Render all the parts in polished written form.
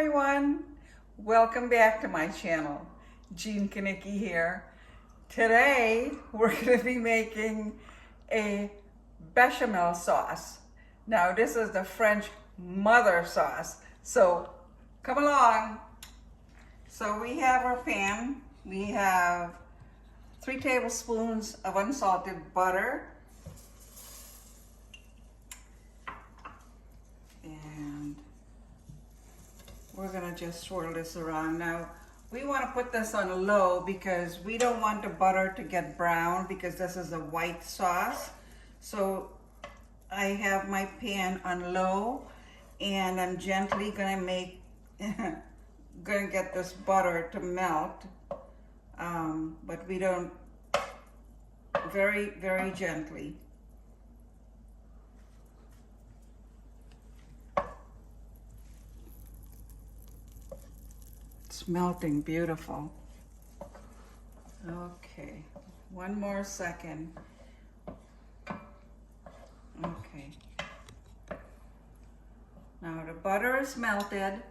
everyone, welcome back to my channel. Jean Kanicki here. Today we're going to be making a bechamel sauce. Now this is the French mother sauce, so come along. So we have our pan. We have 3 tablespoons of unsalted butter. And we're gonna just swirl this around. Now, we wanna put this on low because we don't want the butter to get brown because this is a white sauce. So I have my pan on low and I'm gently gonna get this butter to melt. But we don't, very, very gently. It's melting beautiful. Okay, one more second. Okay. Now the butter is melted.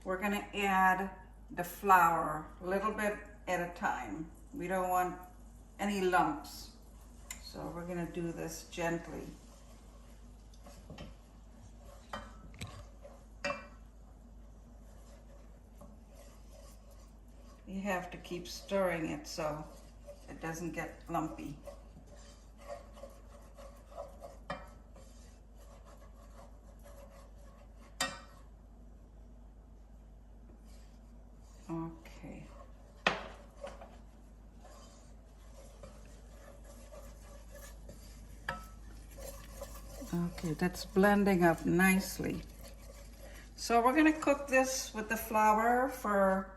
We're gonna add the flour a little bit at a time. We don't want any lumps. So we're gonna do this gently. You have to keep stirring it so it doesn't get lumpy. Okay. Okay, that's blending up nicely. So we're gonna cook this with the flour for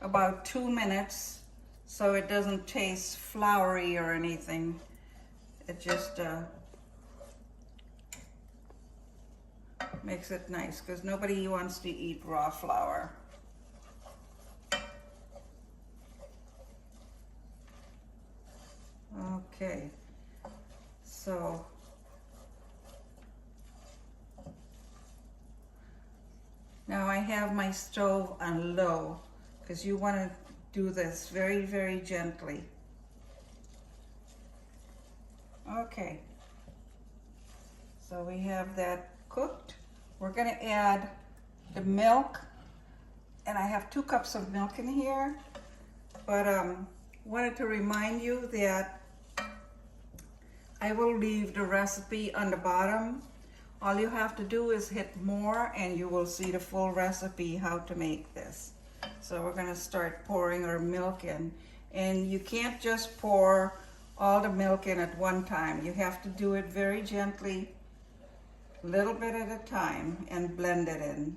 about 2 minutes so it doesn't taste floury or anything. It just makes it nice because nobody wants to eat raw flour. Okay, so now I have my stove on low because you want to do this very, very gently. Okay, so we have that cooked. We're going to add the milk, and I have 2 cups of milk in here, but wanted to remind you that I will leave the recipe on the bottom. All you have to do is hit more and you will see the full recipe how to make this. So we're going to start pouring our milk in, and you can't just pour all the milk in at one time. You have to do it very gently, a little bit at a time, and blend it in.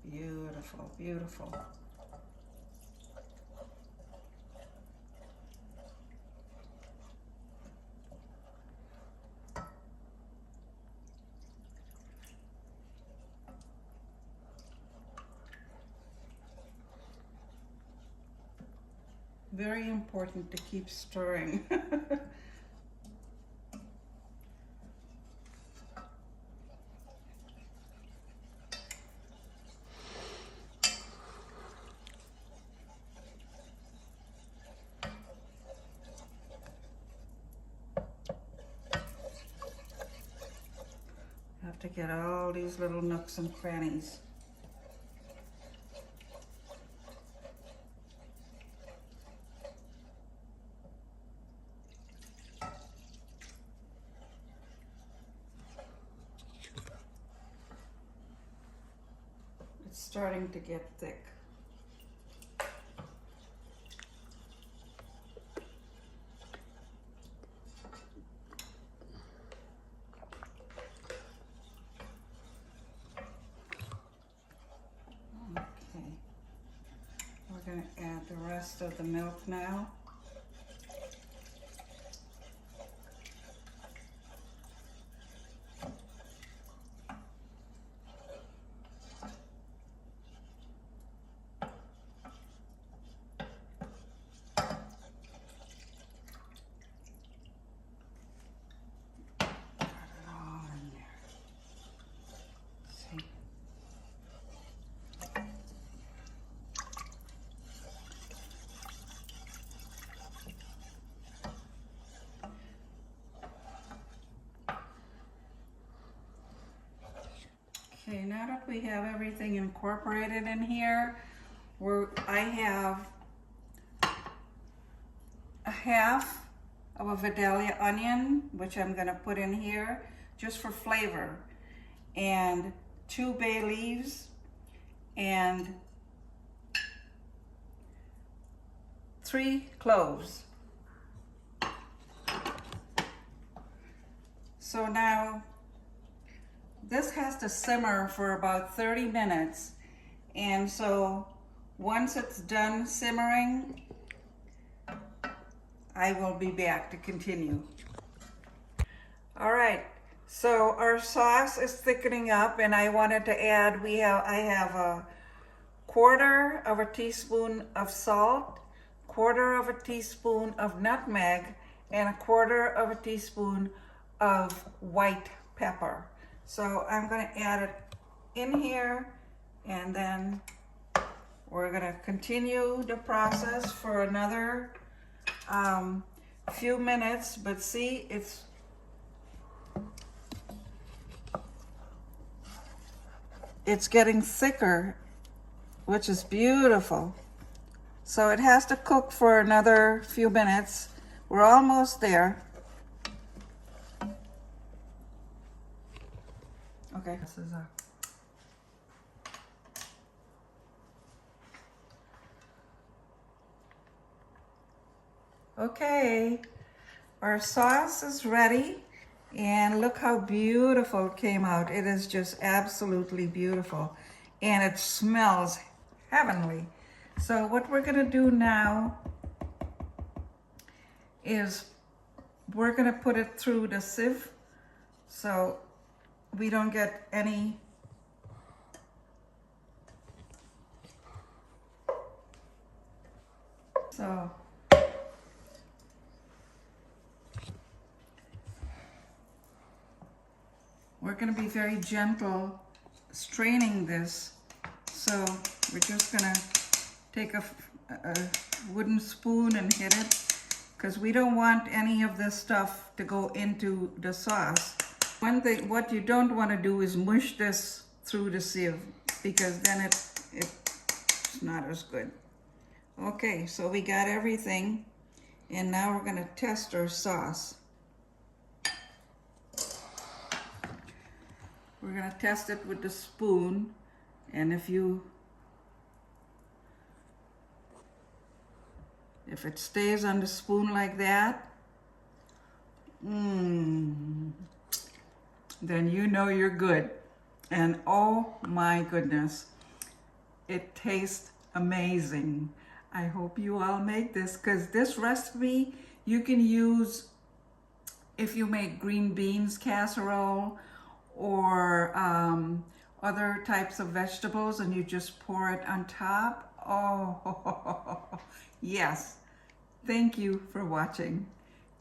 Beautiful, beautiful. Very important to keep stirring. Have to get all these little nooks and crannies. It's starting to get thick. Okay, we're going to add the rest of the milk now. Okay, now that we have everything incorporated in here, I have a half of a Vidalia onion, which I'm gonna put in here just for flavor, and 2 bay leaves, and 3 cloves. So now this has to simmer for about 30 minutes. And so once it's done simmering, I will be back to continue. All right, so our sauce is thickening up, and I wanted to add, I have a 1/4 of a teaspoon of salt, 1/4 of a teaspoon of nutmeg, and a 1/4 of a teaspoon of white pepper. So I'm going to add it in here, and then we're going to continue the process for another few minutes. But see, it's getting thicker, which is beautiful. So it has to cook for another few minutes. We're almost there. Okay, this is okay, our sauce is ready, and look how beautiful it came out. It is just absolutely beautiful, and it smells heavenly. So what we're gonna do now is we're gonna put it through the sieve so we don't get any we're going to be very gentle straining this. So we're just going to take a wooden spoon and hit it, because we don't want any of this stuff to go into the sauce. One thing, what you don't want to do is mush this through the sieve, because then it's not as good. Okay, so we got everything, and now we're going to test our sauce. We're going to test it with the spoon, and if it stays on the spoon like that, then you know you're good. And oh my goodness, it tastes amazing. I hope you all make this, because this recipe you can use if you make green beans casserole or other types of vegetables, and you just pour it on top. Oh, yes. Thank you for watching.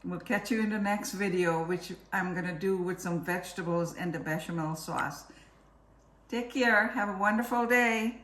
We'll catch you in the next video, which I'm gonna do with some vegetables and the bechamel sauce. Take care. Have a wonderful day.